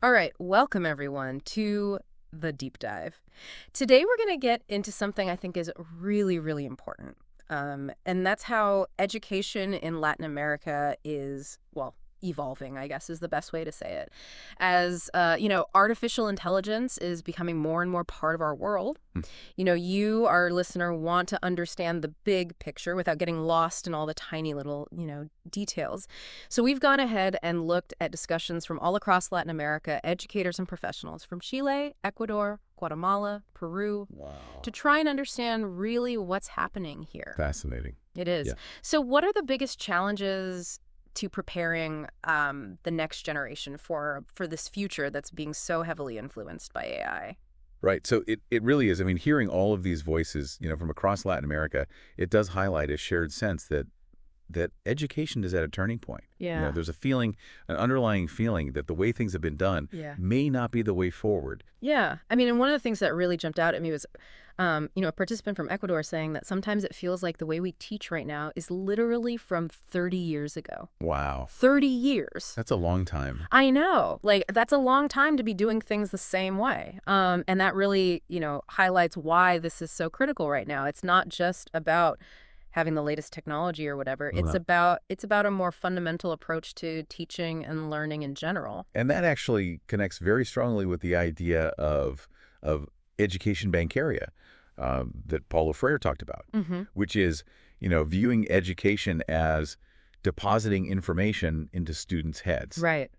All right, welcome everyone to the deep dive. Today we're going to get into something I think is really, really important. And that's how education in Latin America is, well, evolving, I guess is the best way to say it. As, artificial intelligence is becoming more and more part of our world. Hmm. You, our listener, want to understand the big picture without getting lost in all the tiny little, details. So we've gone ahead and looked at discussions from all across Latin America, educators and professionals from Chile, Ecuador, Guatemala, Peru, Wow. to try and understand really what's happening here. Fascinating. It is. Yeah. So what are the biggest challenges to preparing the next generation for this future that's being so heavily influenced by AI? Right. So it really is. I mean, hearing all of these voices, from across Latin America, it does highlight a shared sense that education is at a turning point. Yeah. There's a feeling, an underlying feeling that the way things have been done Yeah. may not be the way forward. Yeah. I mean, and one of the things that really jumped out at me was, a participant from Ecuador saying that sometimes it feels like the way we teach right now is literally from 30 years ago. Wow. 30 years. That's a long time. I know. Like, that's a long time to be doing things the same way. And that really, highlights why this is so critical right now. It's not just about having the latest technology or whatever. It's about a more fundamental approach to teaching and learning in general. And that actually connects very strongly with the idea of education bancaria that Paulo Freire talked about, which is, viewing education as depositing information into students' heads. Right.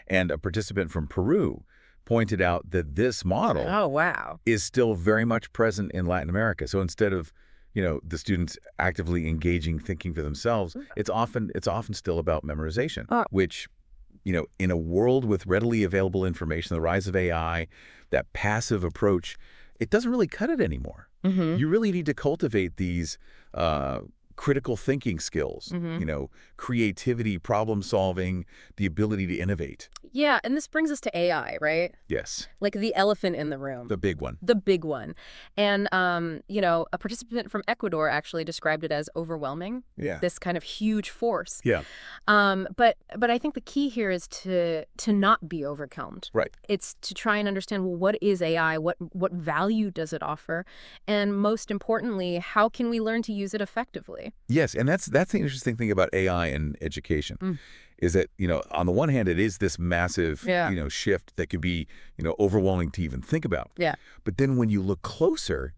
And a participant from Peru pointed out that this model Oh, wow. is still very much present in Latin America. So instead of, the students actively engaging, thinking for themselves, it's often still about memorization, which, in a world with readily available information, the rise of AI, that passive approach, it doesn't really cut it anymore. You really need to cultivate these critical thinking skills, creativity, problem solving, the ability to innovate. Yeah, and this brings us to AI, right? Yes, Like the elephant in the room. the big one. The big one. And, a participant from Ecuador actually described it as overwhelming, Yeah. this kind of huge force. Yeah. But I think the key here is to not be overwhelmed. Right. It's to try and understand, well, what is AI? What value does it offer? And most importantly, how can we learn to use it effectively? Yes, and that's the interesting thing about AI and education, is that, on the one hand, it is this massive, shift that could be, overwhelming to even think about. Yeah. But then when you look closer,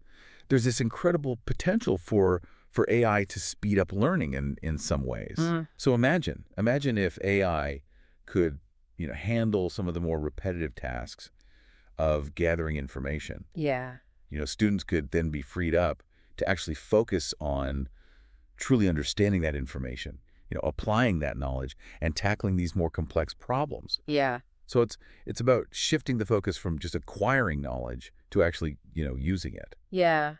there's this incredible potential for AI to speed up learning in some ways. So imagine if AI could, handle some of the more repetitive tasks of gathering information. Yeah. Students could then be freed up to actually focus on truly understanding that information, applying that knowledge and tackling these more complex problems. Yeah. So it's about shifting the focus from just acquiring knowledge to actually, using it. Yeah.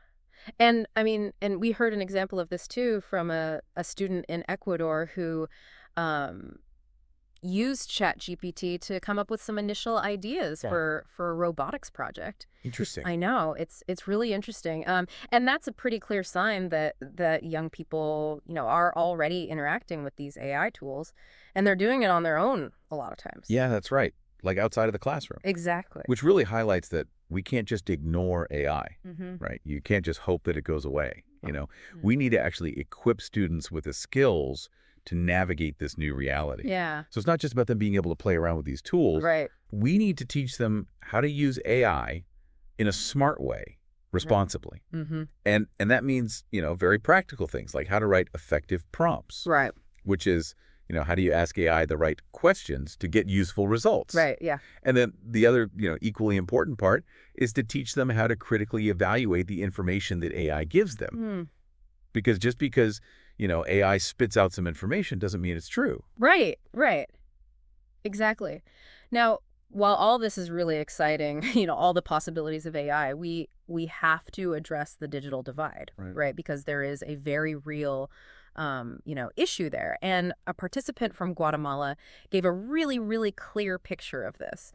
And I mean, and we heard an example of this too from a student in Ecuador who used ChatGPT to come up with some initial ideas for a robotics project. Interesting. I know, it's really interesting. And that's a pretty clear sign that young people, are already interacting with these AI tools, and they're doing it on their own a lot of times. Yeah, that's right. Like outside of the classroom. Exactly. Which really highlights that we can't just ignore AI, Mm-hmm. right? You can't just hope that it goes away. We need to actually equip students with the skills to navigate this new reality. Yeah. So it's not just about them being able to play around with these tools. Right. We need to teach them how to use AI in a smart way, responsibly. Mm-hmm. And that means, very practical things like how to write effective prompts, Right. which is, how do you ask AI the right questions to get useful results? Right. Yeah. And then the other, equally important part is to teach them how to critically evaluate the information that AI gives them. Because just because, AI spits out some information doesn't mean it's true. Right. Right. Exactly. Now, while all this is really exciting, all the possibilities of AI, we have to address the digital divide, right? Because there is a very real issue there. And a participant from Guatemala gave a really, really clear picture of this,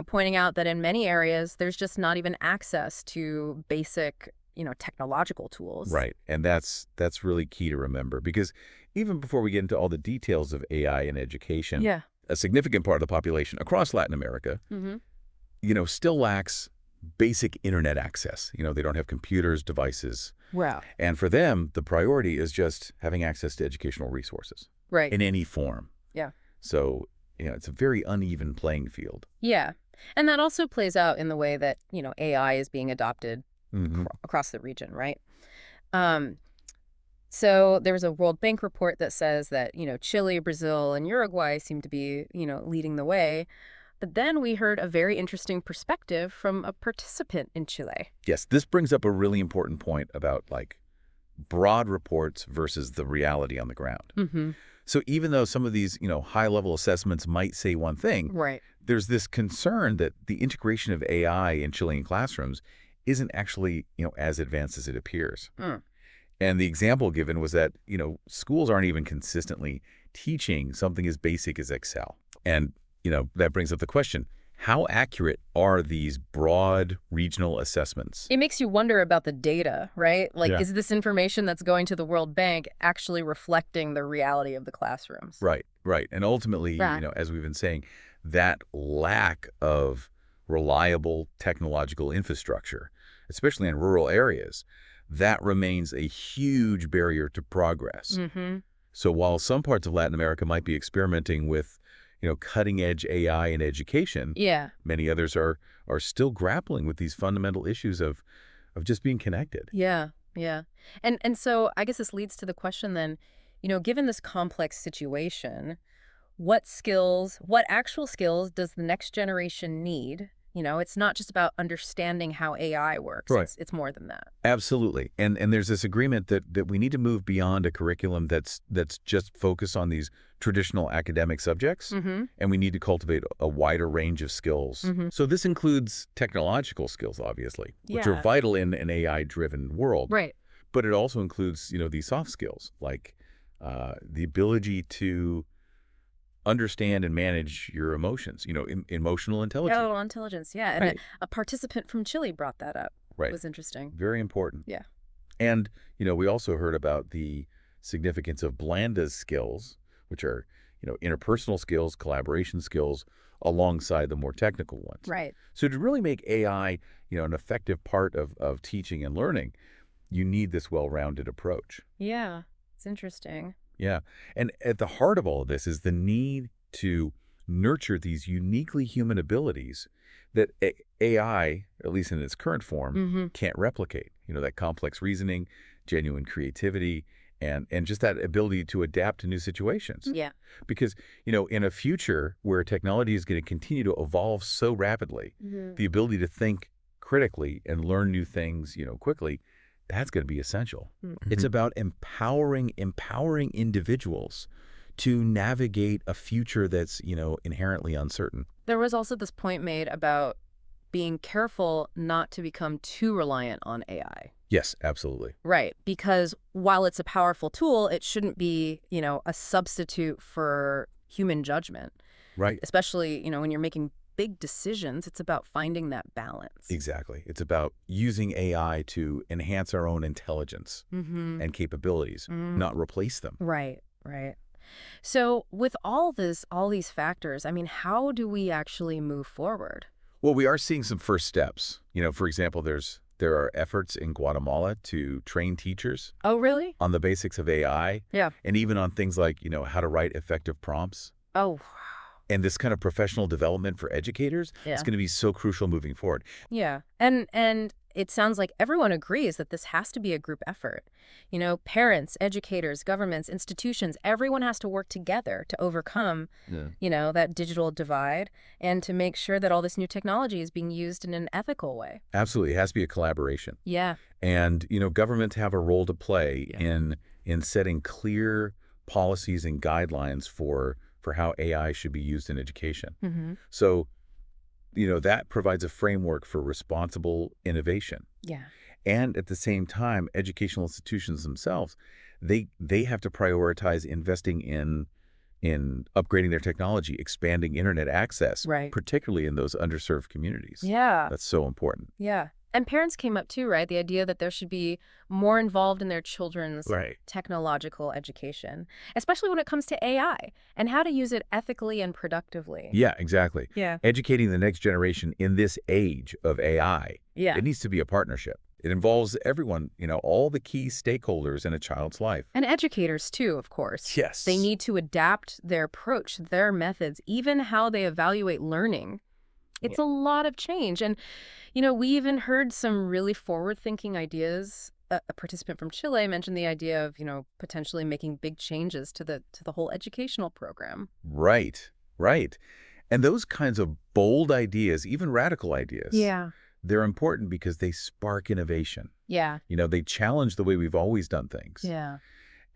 pointing out that in many areas, there's just not even access to basic, technological tools. Right. And that's really key to remember, because even before we get into all the details of AI in education, a significant part of the population across Latin America, Mm-hmm. still lacks basic internet access. They don't have computers, devices. Wow. And for them, the priority is just having access to educational resources Right. in any form. Yeah. So, it's a very uneven playing field. Yeah. And that also plays out in the way that, AI is being adopted Hmm. across the region, right? Um, so there was a World Bank report that says that, Chile, Brazil, and Uruguay seem to be, leading the way. But then we heard a very interesting perspective from a participant in Chile. Yes, this brings up a really important point about broad reports versus the reality on the ground. Mm-hmm. So even though some of these, high-level assessments might say one thing, Right. there's this concern that the integration of AI in Chilean classrooms isn't actually, as advanced as it appears. Mm. And the example given was that, schools aren't even consistently teaching something as basic as Excel. And, that brings up the question, how accurate are these broad regional assessments? It makes you wonder about the data, right? Like, Yeah. is this information that's going to the World Bank actually reflecting the reality of the classrooms? Right, right. And ultimately, Right. as we've been saying, that lack of reliable technological infrastructure, especially in rural areas, that remains a huge barrier to progress. Mm-hmm. So while some parts of Latin America might be experimenting with, cutting-edge AI in education, Yeah. many others are still grappling with these fundamental issues of just being connected. Yeah. Yeah. And so I guess this leads to the question then, given this complex situation, what actual skills does the next generation need? It's not just about understanding how AI works. Right. It's more than that. Absolutely. And there's this agreement that we need to move beyond a curriculum that's just focused on these traditional academic subjects, Mm-hmm. and we need to cultivate a wider range of skills. Mm-hmm. So this includes technological skills, obviously, which are Yeah. vital in an AI-driven world. Right. But it also includes, these soft skills, like the ability to understand and manage your emotions, emotional intelligence. Oh, intelligence. Yeah. And Right. a participant from Chile brought that up. Right. It was interesting. Very important. Yeah. And, we also heard about the significance of Blanda's skills, which are, interpersonal skills, collaboration skills, alongside the more technical ones. Right. So to really make AI, an effective part of teaching and learning, you need this well-rounded approach. Yeah. It's interesting. Yeah. And at the heart of all of this is the need to nurture these uniquely human abilities that AI, at least in its current form, Mm-hmm. can't replicate. That complex reasoning, genuine creativity, and just that ability to adapt to new situations. Yeah. Because, in a future where technology is going to continue to evolve so rapidly, Mm-hmm. the ability to think critically and learn new things, quickly, that's going to be essential. It's about empowering individuals to navigate a future that's, inherently uncertain. There was also this point made about being careful not to become too reliant on AI. Yes, absolutely. Right. Because while it's a powerful tool, it shouldn't be, a substitute for human judgment, Right. especially, when you're making big decisions. It's about finding that balance. Exactly. It's about using AI to enhance our own intelligence Mm-hmm. and capabilities, not replace them. Right. Right. So with all these factors, I mean, how do we actually move forward? Well, we are seeing some first steps. For example, there are efforts in Guatemala to train teachers Oh, really? on the basics of AI, Yeah. and even on things like, how to write effective prompts. Oh, And this kind of professional development for educators yeah. is going to be so crucial moving forward. Yeah. And it sounds like everyone agrees that this has to be a group effort. Parents, educators, governments, institutions, everyone has to work together to overcome, that digital divide and to make sure that all this new technology is being used in an ethical way. Absolutely. It has to be a collaboration. Yeah. And, governments have a role to play Yeah. in setting clear policies and guidelines for how AI should be used in education. Mm-hmm. So, that provides a framework for responsible innovation. Yeah. And at the same time, educational institutions themselves, they have to prioritize investing in upgrading their technology, expanding internet access, Right. particularly in those underserved communities. Yeah. That's so important. Yeah. And parents came up too, right? The idea that there should be more involved in their children's Right. technological education, especially when it comes to AI and how to use it ethically and productively. Yeah, exactly. Yeah. Educating the next generation in this age of AI, Yeah. it needs to be a partnership. It involves everyone, all the key stakeholders in a child's life. And educators too, of course. They Yes. need to adapt their approach, their methods, even how they evaluate learning. It's Yeah. a lot of change. And, we even heard some really forward-thinking ideas. A participant from Chile mentioned the idea of, potentially making big changes to the whole educational program. Right, right. And those kinds of bold ideas, even radical ideas, Yeah. they're important because they spark innovation. Yeah. They challenge the way we've always done things. Yeah.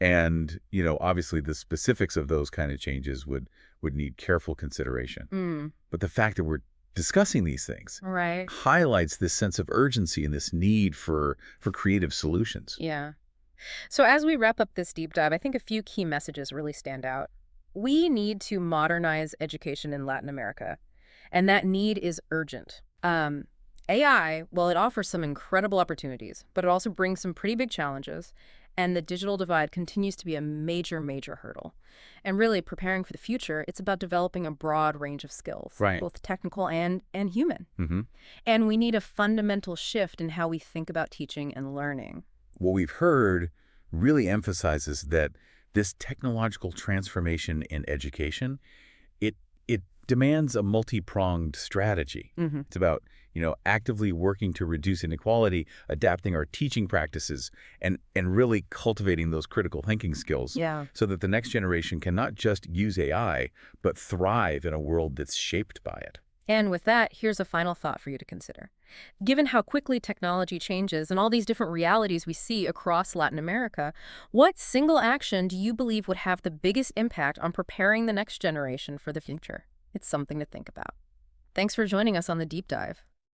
And, obviously the specifics of those kind of changes would need careful consideration. Mm. But the fact that we're discussing these things Right. highlights this sense of urgency and this need for creative solutions. Yeah. So as we wrap up this deep dive, I think a few key messages really stand out. We need to modernize education in Latin America, and that need is urgent. AI, well, it offers some incredible opportunities, but it also brings some pretty big challenges, and the digital divide continues to be a major, major hurdle. And really, preparing for the future, it's about developing a broad range of skills, Right. both technical and human. Hmm. And we need a fundamental shift in how we think about teaching and learning. What we've heard really emphasizes that this technological transformation in education, it demands a multi-pronged strategy. Mm-hmm. It's about, actively working to reduce inequality, adapting our teaching practices, and really cultivating those critical thinking skills Yeah. so that the next generation can not just use AI, but thrive in a world that's shaped by it. And with that, here's a final thought for you to consider. Given how quickly technology changes and all these different realities we see across Latin America, what single action do you believe would have the biggest impact on preparing the next generation for the future? It's something to think about. Thanks for joining us on the deep dive.